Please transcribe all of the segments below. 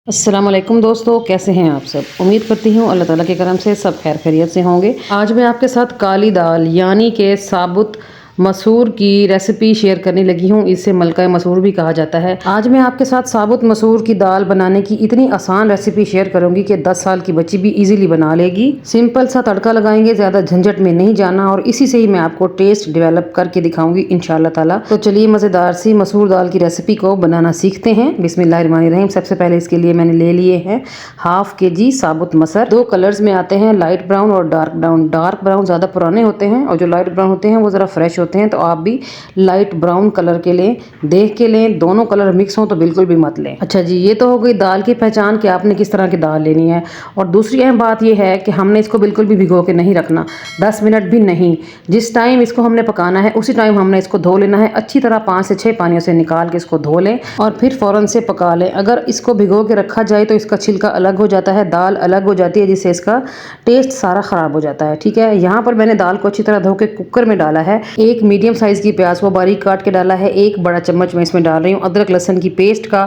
अस्सलाम वालेकुम दोस्तों, कैसे हैं आप सब। उम्मीद करती हूँ अल्लाह ताला के करम से सब खैर खैरियत से होंगे। आज मैं आपके साथ काली दाल यानी कि साबुत मसूर की रेसिपी शेयर करने लगी हूँ। इसे मलका मसूर भी कहा जाता है। आज मैं आपके साथ साबुत मसूर की दाल बनाने की इतनी आसान रेसिपी शेयर करूंगी कि 10 साल की बच्ची भी इजीली बना लेगी। सिंपल सा तड़का लगाएंगे, ज़्यादा झंझट में नहीं जाना और इसी से ही मैं आपको टेस्ट डेवलप करके दिखाऊंगी इंशाल्लाह ताला। तो चलिए मज़ेदार सी मसूर दाल की रेसिपी को बनाना सीखते हैं। बिस्मिल्लाहिर्रहमानिर्रहीम। सबसे पहले इसके लिए मैंने ले लिए हैं हाफ के जी साबुत मसर। दो कलर्स में आते हैं, लाइट ब्राउन और डार्क ब्राउन। डार्क ब्राउन ज़्यादा पुराने होते हैं और जो लाइट ब्राउन होते हैं वो ज़रा फ्रेश होते हैं, तो आप भी लाइट ब्राउन कलर के लें, देख के लें। दोनों कलर मिक्स हों तो बिल्कुल भी मत लें। अच्छा जी, ये तो हो गई दाल की पहचान कि आपने किस तरह की दाल लेनी है। और दूसरी अहम बात ये है कि हमने इसको बिल्कुल भी भिगो के नहीं रखना, 10 मिनट भी नहीं। जिस टाइम इसको हमने पकाना है उसी टाइम हमने इसको धो लेना है अच्छी तरह। 5 से 6 पानियों से निकाल के इसको धो लें और फिर फ़ौरन से पका लें। अगर इसको भिगो के रखा जाए तो इसका छिलका अलग हो जाता है, दाल अलग हो जाती है, जिससे इसका टेस्ट सारा ख़राब हो जाता है। ठीक है, यहाँ पर मैंने दाल को अच्छी तरह धो के कुकर में डाला है। एक मीडियम साइज़ की प्याज को बारीक काट के डाला है। एक बड़ा चम्मच मैं इसमें डाल रही हूँ अदरक लहसुन की पेस्ट का।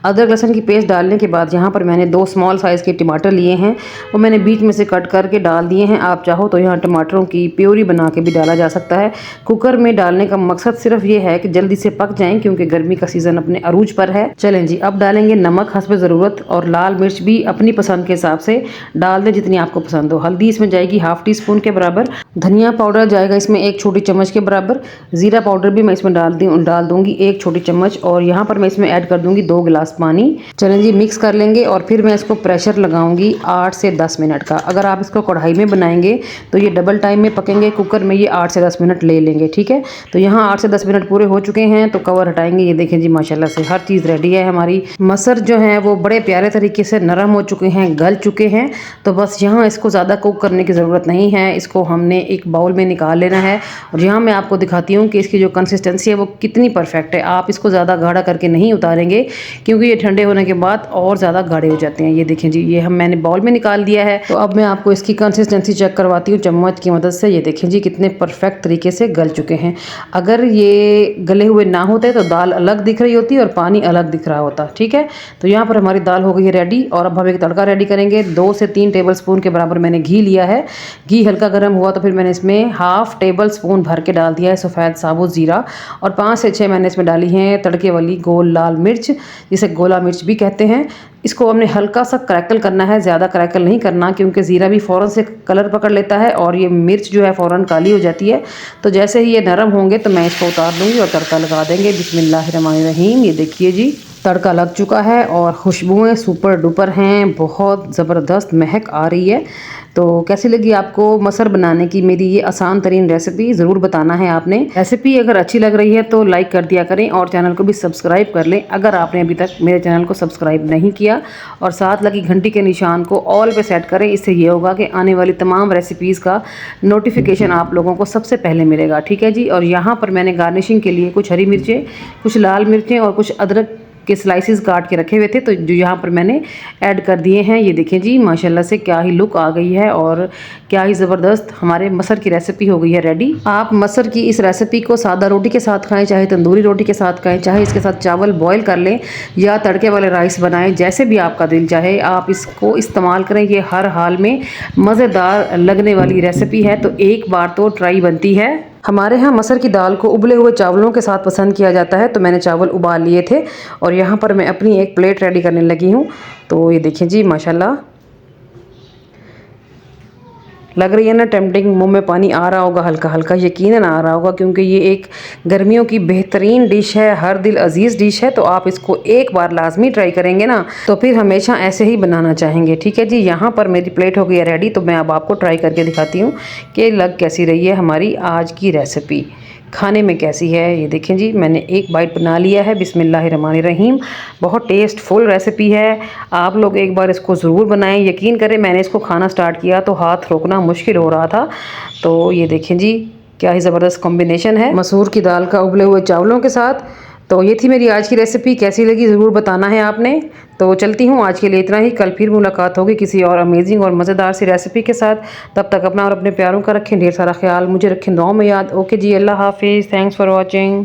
अदरक लहसुन की पेस्ट डालने के बाद यहाँ पर मैंने 2 स्मॉल साइज़ के टमाटर लिए हैं, वो मैंने बीच में से कट करके डाल दिए हैं। आप चाहो तो यहाँ टमाटरों की प्योरी बना के भी डाला जा सकता है। कुकर में डालने का मकसद सिर्फ ये है कि जल्दी से पक जाएं, क्योंकि गर्मी का सीज़न अपने अरूज पर है। चलें जी, अब डालेंगे नमक हस्ब ज़रूरत और लाल मिर्च भी अपनी पसंद के हिसाब से डाल दें जितनी आपको पसंद हो। हल्दी इसमें जाएगी हाफ टी स्पून के बराबर। धनिया पाउडर जाएगा इसमें 1 छोटी चम्मच के बराबर। ज़ीरा पाउडर भी मैं इसमें डाल दूंगी 1 छोटी चम्मच। और यहाँ पर मैं इसमें ऐड कर दूंगी 2 गिलास पानी। चलें जी, मिक्स कर लेंगे और फिर मैं इसको प्रेशर लगाऊंगी 8 से 10 मिनट का। अगर आप इसको कढ़ाई में बनाएंगे तो ये डबल टाइम में पकेंगे, कुकर में ये 8 से 10 मिनट ले लेंगे। ठीक है, तो यहाँ 8 से 10 मिनट पूरे हो चुके हैं, तो कवर हटाएंगे। ये देखें जी, माशाल्लाह से हर चीज़ रेडी है। हमारी मसर जो है वो बड़े प्यारे तरीके से नरम हो चुके हैं, गल चुके हैं। तो बस यहाँ इसको ज़्यादा कुक करने की ज़रूरत नहीं है। इसको हमने एक बाउल में निकाल लेना है और यहाँ मैं आपको दिखाती हूँ कि इसकी जो कंसिस्टेंसी है वो कितनी परफेक्ट है। आप इसको ज़्यादा गाढ़ा करके नहीं उतारेंगे, क्योंकि ये ठंडे होने के बाद और ज़्यादा गाढ़े हो जाते हैं। ये देखें जी, ये मैंने बाउल में निकाल दिया है। तो अब मैं आपको इसकी कंसिस्टेंसी चेक करवाती हूँ चम्मच की मदद से। ये देखें जी, कितने परफेक्ट तरीके से गल चुके हैं। अगर ये गले हुए ना होते तो दाल अलग दिख रही होती और पानी अलग दिख रहा होता। ठीक है, तो यहाँ पर हमारी दाल हो गई है रेडी। और अब हम एक तड़का रेडी करेंगे। 2 से 3 टेबल स्पून के बराबर मैंने घी लिया है। घी हल्का गर्म हुआ तो फिर मैंने इसमें हाफ टेबल स्पून भर के डाल दिया है सफ़ेद साबुत ज़ीरा। और 5 से 6 मैंने इसमें डाली हैं तड़के वाली गोल लाल मिर्च, जिसे गोला मिर्च भी कहते हैं। इसको हमने हल्का सा क्रैकल करना है, ज़्यादा क्रैकल नहीं करना, क्योंकि ज़ीरा भी फ़ौरन से कलर पकड़ लेता है और ये मिर्च जो है फ़ौरन काली हो जाती है। तो जैसे ही ये नरम होंगे तो मैं इसको उतार दूँगी और तड़का लगा देंगे। बिस्मिल्लाहिर्रहमानिर्रहीम। ये देखिए जी, तड़का लग चुका है और खुशबुएं सुपर डुपर हैं, बहुत ज़बरदस्त महक आ रही है। तो कैसी लगी आपको मसर बनाने की मेरी ये आसान तरीन रेसिपी, ज़रूर बताना है आपने। रेसिपी अगर अच्छी लग रही है तो लाइक कर दिया करें और चैनल को भी सब्सक्राइब कर लें अगर आपने अभी तक मेरे चैनल को सब्सक्राइब नहीं किया। और साथ लगी घंटी के निशान को ऑल पे सेट करें। इससे ये होगा कि आने वाली तमाम रेसिपीज़ का नोटिफिकेशन आप लोगों को सबसे पहले मिलेगा। ठीक है जी, और यहाँ पर मैंने गार्निशिंग के लिए कुछ हरी मिर्चें, कुछ लाल मिर्चें और कुछ अदरक के स्लाइसेस काट के रखे हुए थे, तो जो यहाँ पर मैंने ऐड कर दिए हैं। ये देखें जी, माशाल्लाह से क्या ही लुक आ गई है और क्या ही ज़बरदस्त हमारे मसर की रेसिपी हो गई है रेडी। आप मसर की इस रेसिपी को सादा रोटी के साथ खाएं, चाहे तंदूरी रोटी के साथ खाएं, चाहे इसके साथ चावल बॉयल कर लें या तड़के वाले राइस बनाएं, जैसे भी आपका दिल चाहे आप इसको इस्तेमाल करें। ये हर हाल में मज़ेदार लगने वाली रेसिपी है, तो एक बार तो ट्राई बनती है। हमारे यहाँ मसर की दाल को उबले हुए चावलों के साथ पसंद किया जाता है, तो मैंने चावल उबाल लिए थे और यहाँ पर मैं अपनी एक प्लेट रेडी करने लगी हूँ। तो ये देखिए जी, माशाल्लाह लग रही है ना टेम्पटिंग। मुंह में पानी आ रहा होगा हल्का हल्का, यकीनन आ रहा होगा, क्योंकि ये एक गर्मियों की बेहतरीन डिश है, हर दिल अजीज़ डिश है। तो आप इसको एक बार लाजमी ट्राई करेंगे ना तो फिर हमेशा ऐसे ही बनाना चाहेंगे। ठीक है जी, यहाँ पर मेरी प्लेट हो गई है रेडी। तो मैं अब आपको ट्राई करके दिखाती हूँ कि लग कैसी रही है हमारी आज की रेसिपी, खाने में कैसी है। ये देखें जी, मैंने एक बाइट बना लिया है। बिस्मिल्लाहिर्रहमानिर्रहीम। बहुत टेस्टफुल रेसिपी है, आप लोग एक बार इसको ज़रूर बनाएं। यकीन करें, मैंने इसको खाना स्टार्ट किया तो हाथ रोकना मुश्किल हो रहा था। तो ये देखें जी, क्या ही ज़बरदस्त कॉम्बिनेशन है मसूर की दाल का उबले हुए चावलों के साथ। तो ये थी मेरी आज की रेसिपी, कैसी लगी ज़रूर बताना है आपने। तो चलती हूँ, आज के लिए इतना ही। कल फिर मुलाकात होगी किसी और अमेजिंग और मज़ेदार सी रेसिपी के साथ। तब तक अपना और अपने प्यारों का रखें ढेर सारा ख्याल, मुझे रखें दुआओं में याद। ओके जी, अल्लाह हाफिज़, थैंक्स फॉर वॉचिंग।